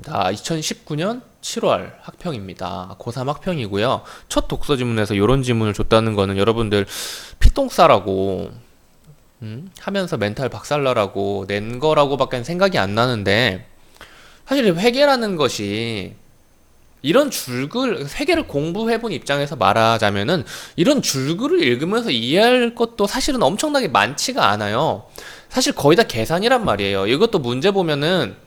다 2019년 7월 학평입니다. 고3 학평이고요. 첫 독서 지문에서 이런 지문을 줬다는 거는 여러분들 피똥 싸라고 하면서 멘탈 박살나라고 낸 거라고밖에 생각이 안 나는데, 사실 회계라는 것이 이런 줄글, 회계를 공부해본 입장에서 말하자면은 이런 줄글을 읽으면서 이해할 것도 사실은 엄청나게 많지가 않아요. 사실 거의 다 계산이란 말이에요. 이것도 문제 보면은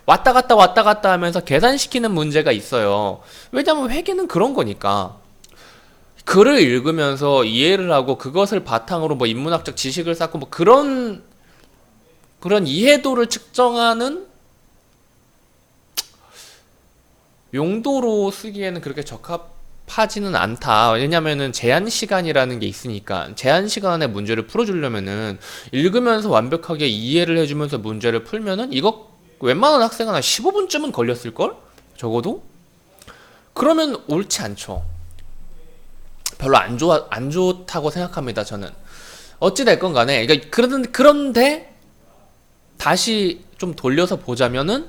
왔다 갔다 왔다 갔다 하면서 계산시키는 문제가 있어요. 왜냐면 회계는 그런 거니까. 글을 읽으면서 이해를 하고 그것을 바탕으로 뭐 인문학적 지식을 쌓고 뭐 그런 이해도를 측정하는 용도로 쓰기에는 그렇게 적합하지는 않다. 왜냐면은 제한 시간이라는 게 있으니까 제한 시간에 문제를 풀어주려면은 읽으면서 완벽하게 이해를 해주면서 문제를 풀면은 이거 웬만한 학생은 한 15분쯤은 걸렸을걸? 적어도? 그러면 옳지 않죠. 별로 안 좋다고 생각합니다, 저는. 어찌됐건 간에. 그러니까 그런데, 다시 좀 돌려서 보자면은,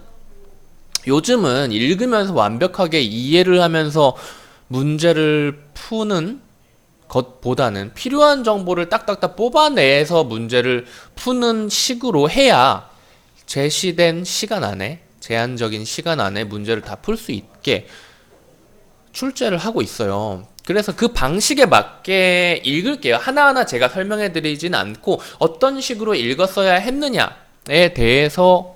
요즘은 읽으면서 완벽하게 이해를 하면서 문제를 푸는 것보다는 필요한 정보를 딱딱딱 뽑아내서 문제를 푸는 식으로 해야 제시된 시간 안에, 제한적인 시간 안에 문제를 다 풀 수 있게 출제를 하고 있어요. 그래서 그 방식에 맞게 읽을게요. 하나하나 제가 설명해 드리진 않고 어떤 식으로 읽었어야 했느냐에 대해서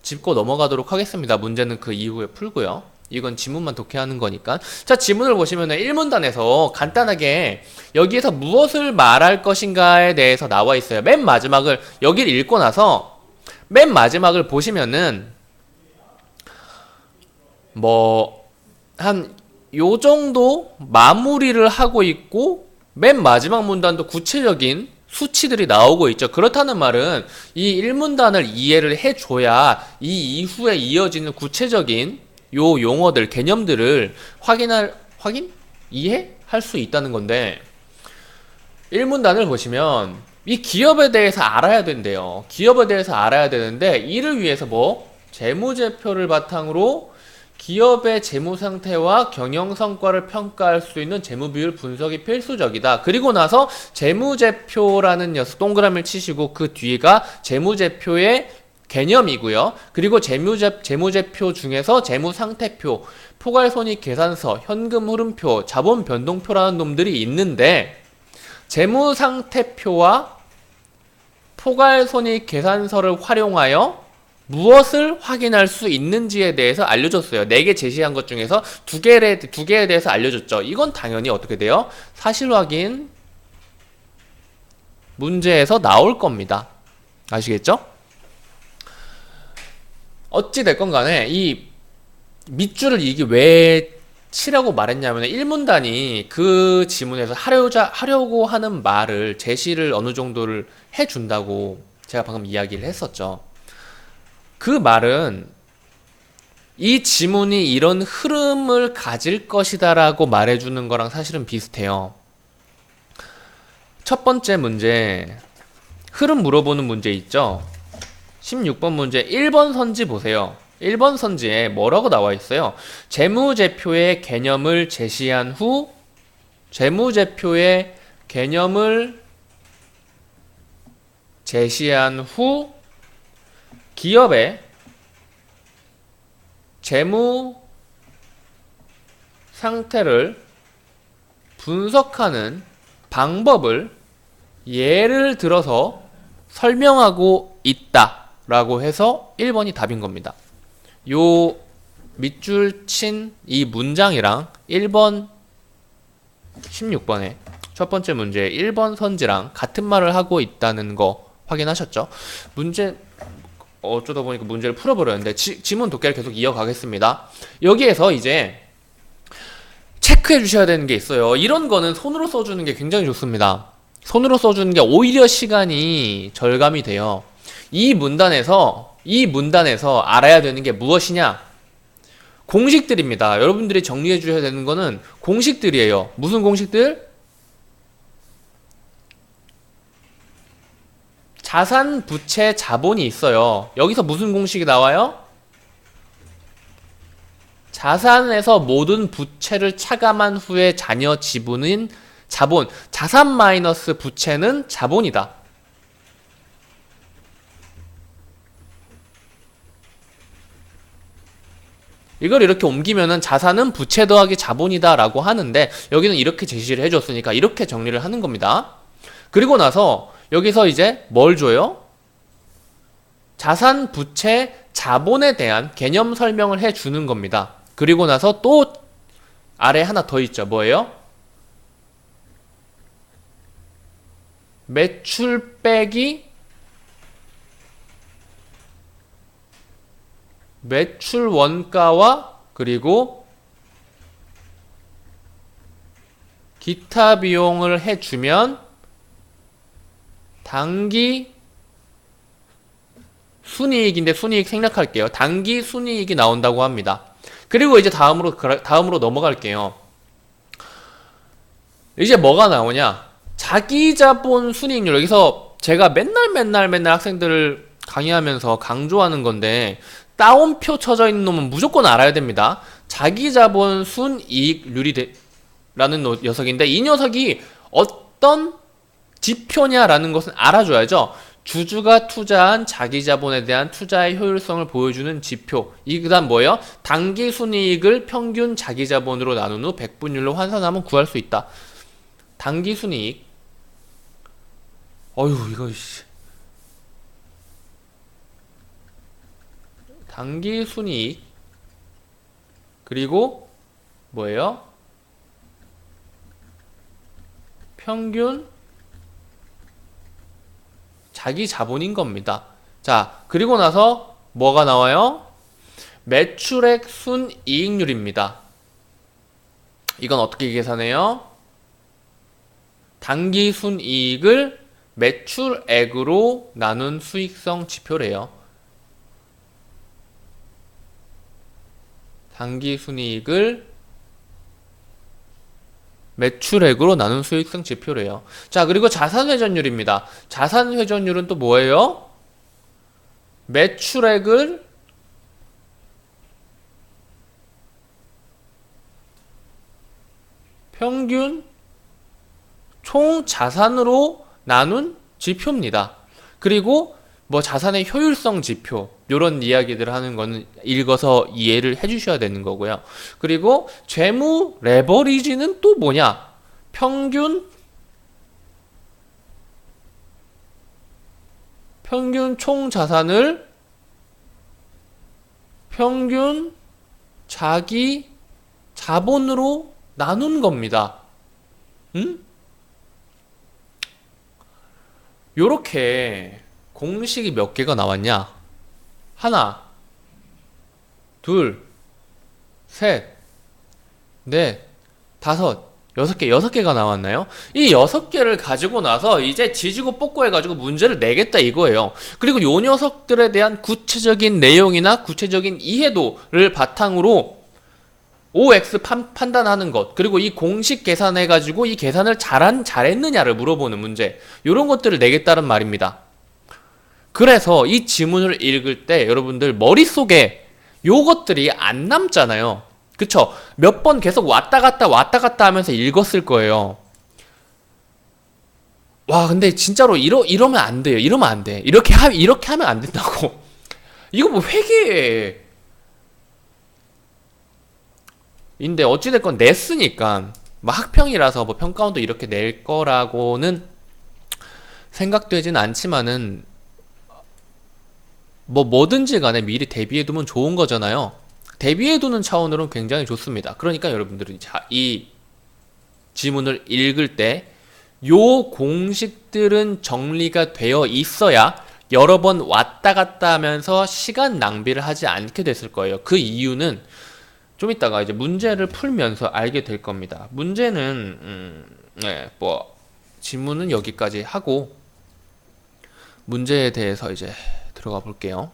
짚고 넘어가도록 하겠습니다. 문제는 그 이후에 풀고요. 이건 지문만 독해하는 거니까. 자, 지문을 보시면 1문단에서 간단하게 여기에서 무엇을 말할 것인가에 대해서 나와 있어요. 맨 마지막을, 여기를 읽고 나서 맨 마지막을 보시면은 뭐 한 요 정도 마무리를 하고 있고, 맨 마지막 문단도 구체적인 수치들이 나오고 있죠. 그렇다는 말은 이 1문단을 이해를 해줘야 이 이후에 이어지는 구체적인 요 용어들, 개념들을 이해할 수 있다는 건데, 1문단을 보시면 이 기업에 대해서 알아야 된대요. 기업에 대해서 알아야 되는데, 이를 위해서 뭐 재무제표를 바탕으로 기업의 재무 상태와 경영 성과를 평가할 수 있는 재무비율 분석이 필수적이다. 그리고 나서 재무제표라는 녀석 동그라미를 치시고 그 뒤가 재무제표의 개념이고요. 그리고 재무제표 중에서 재무상태표, 포괄손익계산서, 현금흐름표, 자본변동표라는 놈들이 있는데, 재무상태표와 포괄손익계산서를 활용하여 무엇을 확인할 수 있는지에 대해서 알려줬어요. 4개 제시한 것 중에서 2개에 대해서 알려줬죠. 이건 당연히 어떻게 돼요? 사실 확인 문제에서 나올 겁니다. 아시겠죠? 어찌됐건 간에 이 밑줄을 이게 왜 치라고 말했냐면, 1문단이 그 지문에서 하려고 하는 말을, 제시를 어느 정도를 해준다고 제가 방금 이야기를 했었죠. 그 말은 이 지문이 이런 흐름을 가질 것이다 라고 말해주는 거랑 사실은 비슷해요. 첫 번째 문제, 흐름 물어보는 문제 있죠? 16번 문제 1번 선지 보세요. 1번 선지에 뭐라고 나와 있어요? 재무제표의 개념을 제시한 후, 기업의 재무 상태를 분석하는 방법을 예를 들어서 설명하고 있다 라고 해서 1번이 답인 겁니다. 요 밑줄 친 이 문장이랑 1번 16번에 첫 번째 문제 1번 선지랑 같은 말을 하고 있다는 거 확인하셨죠? 문제 어쩌다 보니까 문제를 풀어버렸는데, 지문 독해를 계속 이어가겠습니다. 여기에서 이제 체크해 주셔야 되는 게 있어요. 이런 거는 손으로 써주는 게 굉장히 좋습니다. 손으로 써주는 게 오히려 시간이 절감이 돼요. 이 문단에서 알아야 되는 게 무엇이냐? 공식들입니다. 여러분들이 정리해 주셔야 되는 거는 공식들이에요. 무슨 공식들? 자산, 부채, 자본이 있어요. 여기서 무슨 공식이 나와요? 자산에서 모든 부채를 차감한 후에 잔여 지분인 자본, 자산 마이너스 부채는 자본이다. 이걸 이렇게 옮기면은 자산은 부채 더하기 자본이다 라고 하는데, 여기는 이렇게 제시를 해줬으니까 이렇게 정리를 하는 겁니다. 그리고 나서 여기서 이제 뭘 줘요? 자산, 부채, 자본에 대한 개념 설명을 해주는 겁니다. 그리고 나서 또 아래 하나 더 있죠. 뭐예요? 매출 빼기 매출 원가와 그리고 기타 비용을 해주면 단기 순이익인데 순이익 생략할게요. 단기 순이익이 나온다고 합니다. 그리고 이제 다음으로 넘어갈게요. 이제 뭐가 나오냐? 자기자본 순이익률. 여기서 제가 맨날 학생들을 강의하면서 강조하는 건데, 따옴표 쳐져 있는 놈은 무조건 알아야 됩니다. 자기자본 순이익률이라는 녀석인데, 이 녀석이 어떤 지표냐라는 것은 알아줘야죠. 주주가 투자한 자기자본에 대한 투자의 효율성을 보여주는 지표. 그 다음 뭐예요? 단기 순이익을 평균 자기자본으로 나눈 후 백분율로 환산하면 구할 수 있다. 단기 순이익. 이거 단기 순이익. 그리고 뭐예요? 평균 자기 자본인 겁니다. 자, 그리고 나서 뭐가 나와요? 매출액 순이익률입니다. 이건 어떻게 계산해요? 단기 순이익을 매출액으로 나눈 수익성 지표래요. 단기 순이익을 매출액으로 나눈 수익성 지표래요. 자, 그리고 자산회전율입니다. 자산회전율은 또 뭐예요? 매출액을 평균 총 자산으로 나눈 지표입니다. 그리고 뭐 자산의 효율성 지표, 요런 이야기들을 하는 거는 읽어서 이해를 해주셔야 되는 거고요. 그리고 재무 레버리지는 또 뭐냐? 평균 총 자산을 평균 자기 자본으로 나눈 겁니다. 요렇게 공식이 몇 개가 나왔냐? 하나, 둘, 셋, 넷, 다섯, 여섯 개가 나왔나요? 이 6개를 가지고 나서 이제 지지고 볶고 해가지고 문제를 내겠다 이거예요. 그리고 요 녀석들에 대한 구체적인 내용이나 구체적인 이해도를 바탕으로 OX 판단하는 것, 그리고 이 공식 계산해가지고 이 계산을 잘했느냐를 물어보는 문제, 요런 것들을 내겠다는 말입니다. 그래서 이 지문을 읽을 때 여러분들 머릿속에 요것들이 안 남잖아요. 그쵸? 몇 번 계속 왔다 갔다 하면서 읽었을 거예요. 와, 근데 진짜로 이러면 안 돼요. 이러면 안 돼. 이렇게 하면 안 된다고. 이거 뭐 회계 인데 어찌됐건 냈으니까 뭐 학평이라서 뭐 평가원도 이렇게 낼 거라고는 생각되진 않지만은 뭐든지 간에 미리 대비해두면 좋은 거잖아요. 대비해두는 차원으로는 굉장히 좋습니다. 그러니까 여러분들은 이 지문을 읽을 때 요 공식들은 정리가 되어 있어야 여러 번 왔다 갔다 하면서 시간 낭비를 하지 않게 됐을 거예요. 그 이유는 좀 이따가 이제 문제를 풀면서 알게 될 겁니다. 문제는 지문은 여기까지 하고 문제에 대해서 이제 들어가 볼게요.